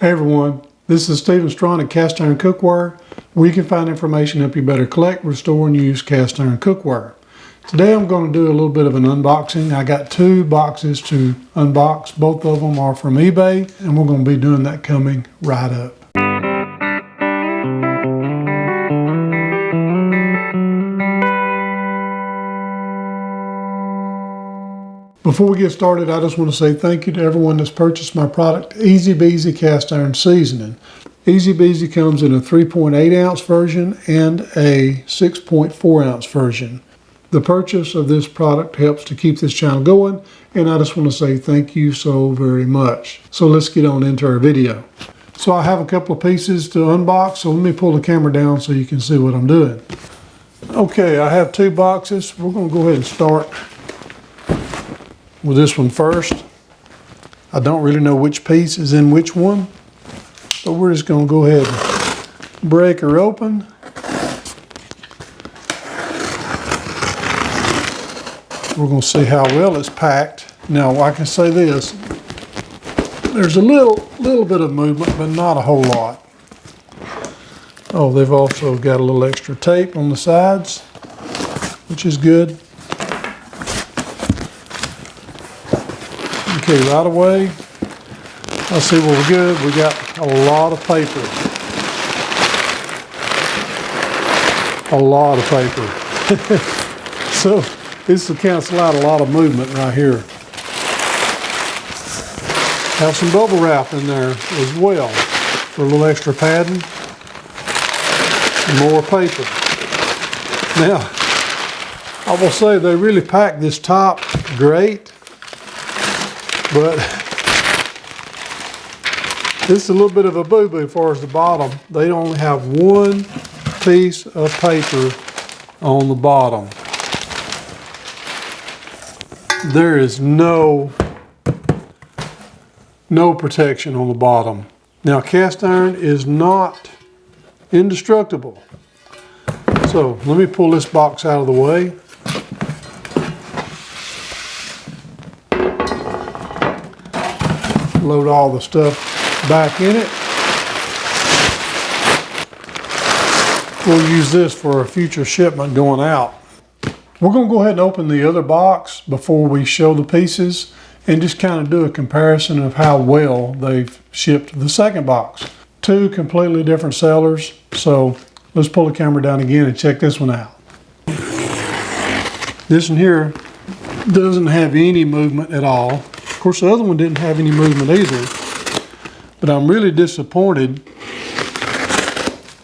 Hey everyone, this is Stephen Strawn at Cast Iron Cookware, where you can find information to help you better collect, restore, and use cast iron cookware. Today I'm going to do a little bit of an unboxing. I got two boxes to unbox. Both of them are from eBay, and we're going to be doing that coming right up. Before we get started, I just want to say thank you to everyone that's purchased my product, Easy Beezy Cast Iron Seasoning. Easy Beezy comes in a 3.8 ounce version and a 6.4 ounce version. The purchase of this product helps to keep this channel going, and I just want to say thank you so very much. So let's get on into our video. So I have a couple of pieces to unbox, so let me pull the camera down so you can see what I'm doing. Okay, I have two boxes. We're going to go ahead and start with this one first. I don't really know which piece is in which one, but we're just going to go ahead and break her open. We're going to see how well it's packed. Now I can say this, there's a little bit of movement, but not a whole lot. Oh, they've also got a little extra tape on the sides, which is good. Okay, right away, let's see what we're good. We got a lot of paper. A lot of paper. So this will cancel out a lot of movement right here. Have some bubble wrap in there as well for a little extra padding. And more paper. Now, I will say they really packed this top great. But this is a little bit of a boo-boo as far as the bottom. They only have one piece of paper on the bottom. There is no protection on the bottom. Now, cast iron is not indestructible. So let me pull this box out of the way. Load all the stuff back in it. We'll use this for a future shipment going out. We're going to go ahead and open the other box before we show the pieces and just kind of do a comparison of how well they've shipped the second box. Two completely different sellers, so let's pull the camera down again and check this one out. This one here doesn't have any movement at all. Of course, the other one didn't have any movement either, but I'm really disappointed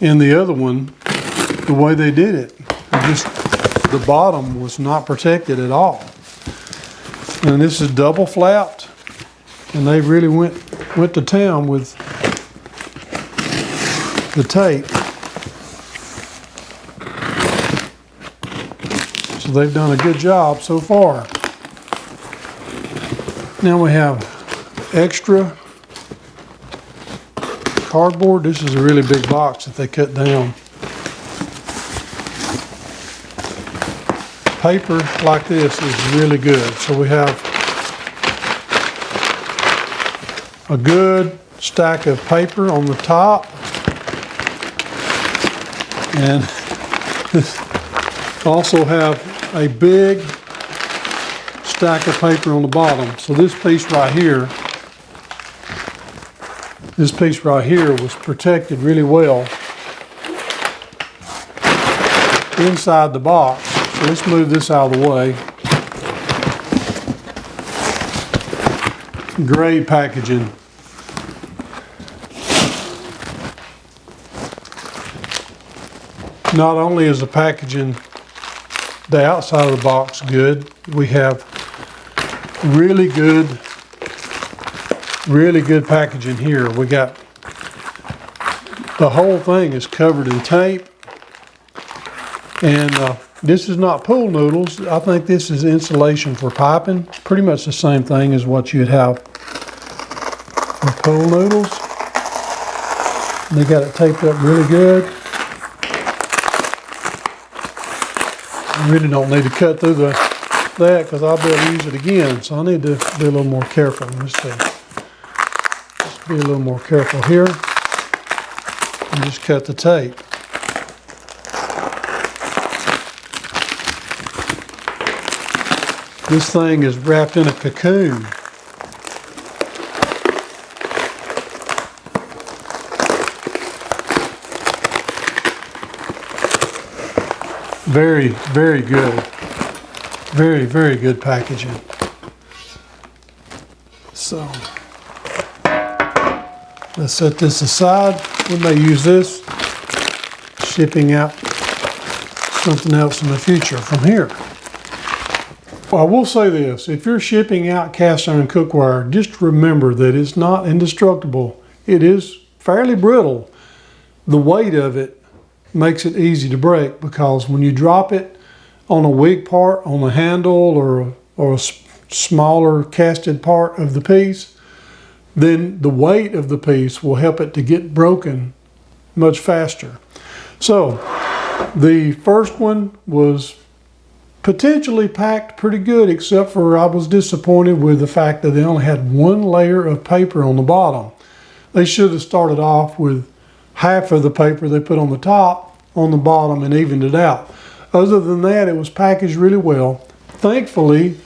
in the other one, the way they did it. The bottom was not protected at all. And this is double flapped, and they really went to town with the tape. So they've done a good job so far. Now we have extra cardboard. This is a really big box that they cut down. Paper like this is really good. So we have a good stack of paper on the top, and also have a big stack of paper on the bottom. So this piece right here was protected really well inside the box. So let's move this out of the way. Great packaging. Not only is the packaging, the outside of the box good, we have really good packaging here. We got, the whole thing is covered in tape, and this is not pool noodles. I think this is insulation for piping. Pretty much the same thing as what you'd have with pool noodles. They got it taped up really good. I really don't need to cut through that because I'll be able to use it again. So I need to be a little more careful. Let's see. Be a little more careful here. And just cut the tape. This thing is wrapped in a cocoon. Very, very good. Very, very good packaging. So, let's set this aside. We may use this shipping out something else in the future from here. Well, I will say this, if you're shipping out cast iron cookware, just remember that it's not indestructible. It is fairly brittle. The weight of it makes it easy to break, because when you drop it on a weak part, on the handle or a smaller casted part of the piece, then the weight of the piece will help it to get broken much faster. So the first one was potentially packed pretty good, except for I was disappointed with the fact that they only had one layer of paper on the bottom. They should have started off with half of the paper they put on the top on the bottom and evened it out. Other than that, it was packaged really well. Thankfully,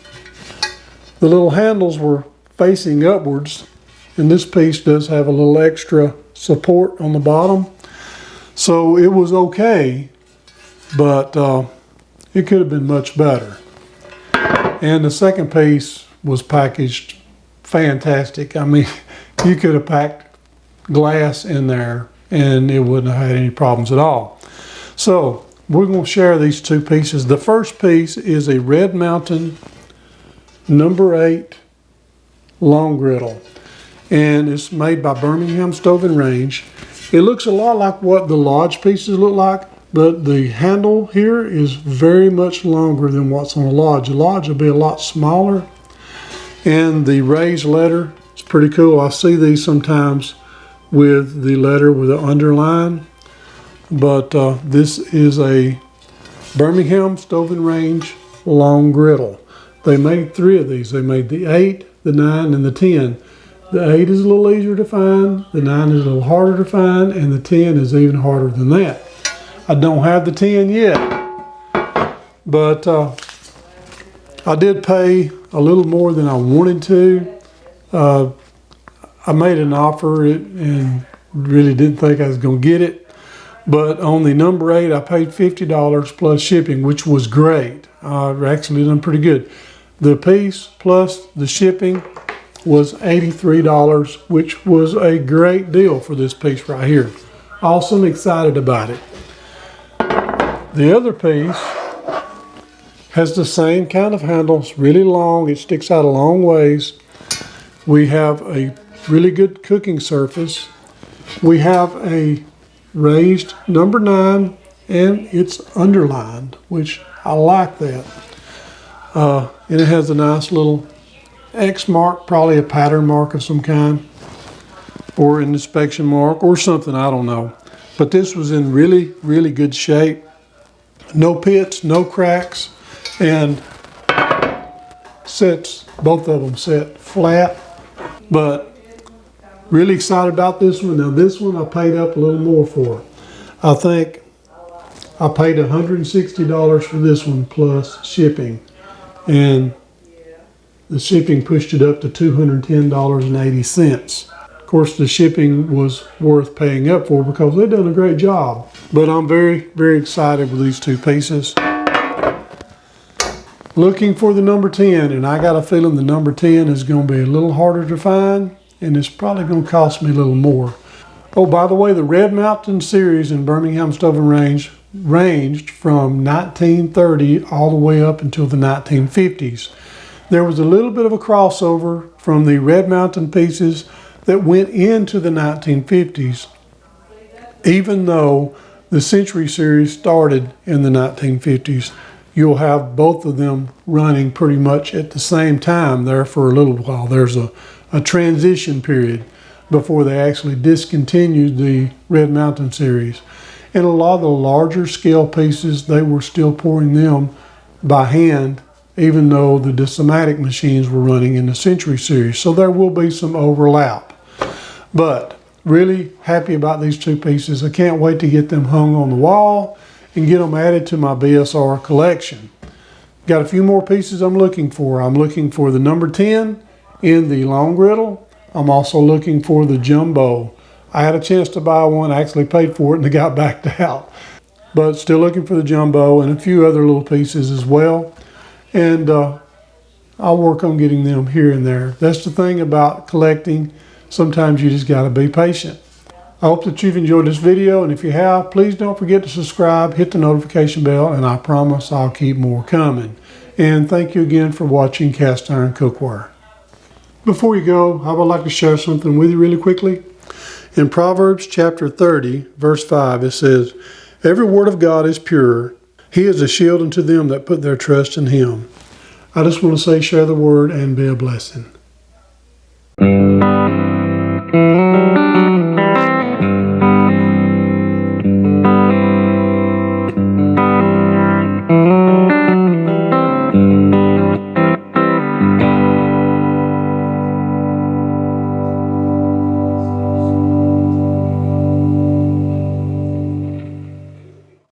the little handles were facing upwards, and this piece does have a little extra support on the bottom. So it was okay, but it could have been much better. And the second piece was packaged fantastic. I mean, you could have packed glass in there and it wouldn't have had any problems at all. So we're going to share these two pieces. The first piece is a Red Mountain number 8 long griddle, and it's made by Birmingham Stove and Range. It looks a lot like what the Lodge pieces look like, but the handle here is very much longer than what's on the Lodge. The Lodge will be a lot smaller, and the raised letter is pretty cool. I see these sometimes with the letter with the underline, but this is a Birmingham Stove and Range long griddle. They made 3 of these. They made the 8, the 9, and the 10. The 8 is a little easier to find, the 9 is a little harder to find, and the 10 is even harder than that. I don't have the 10 yet, but I did pay a little more than I wanted to. I made an offer and really didn't think I was going to get it, but on the number 8 I paid $50 plus shipping, which was great. I've actually done pretty good. The piece plus the shipping was $83, which was a great deal for this piece right here. Awesome, excited about it. The other piece has the same kind of handle. It's really long. It sticks out a long ways. We have a really good cooking surface. We have a raised number 9, and it's underlined, which I like that. And it has a nice little X mark, probably a pattern mark of some kind, or an inspection mark or something, I don't know. But this was in really, really good shape. No pits, no cracks, and sets, both of them set flat. But really excited about this one. Now this one I paid up a little more for. I think I paid $160 for this one plus shipping, and the shipping pushed it up to $210.80. Of course, the shipping was worth paying up for because they've done a great job. But I'm very, very excited with these two pieces. Looking for the number 10, and I got a feeling the number 10 is going to be a little harder to find, and it's probably going to cost me a little more. Oh, by the way, the Red Mountain series in Birmingham Stove and Range ranged from 1930 all the way up until the 1950s. There was a little bit of a crossover from the Red Mountain pieces that went into the 1950s, even though the Century series started in the 1950s. You'll have both of them running pretty much at the same time there for a little while. There's a transition period before they actually discontinued the Red Mountain series. And a lot of the larger scale pieces, they were still pouring them by hand, even though the Decimatic machines were running in the Century series. So there will be some overlap. But really happy about these two pieces. I can't wait to get them hung on the wall and get them added to my BSR collection. Got a few more pieces I'm looking for. I'm looking for the number 10 in the long griddle. I'm also looking for the jumbo. I had a chance to buy one, I actually paid for it and it got backed out. But still looking for the jumbo and a few other little pieces as well. And I'll work on getting them here and there. That's the thing about collecting. Sometimes you just gotta be patient. I hope that you've enjoyed this video, and if you have, please don't forget to subscribe, hit the notification bell, and I promise I'll keep more coming. And thank you again for watching Cast Iron Cookware. Before you go, I would like to share something with you really quickly. In Proverbs chapter 30, verse 5, it says, "Every word of God is pure. He is a shield unto them that put their trust in him." I just want to say, share the word and be a blessing.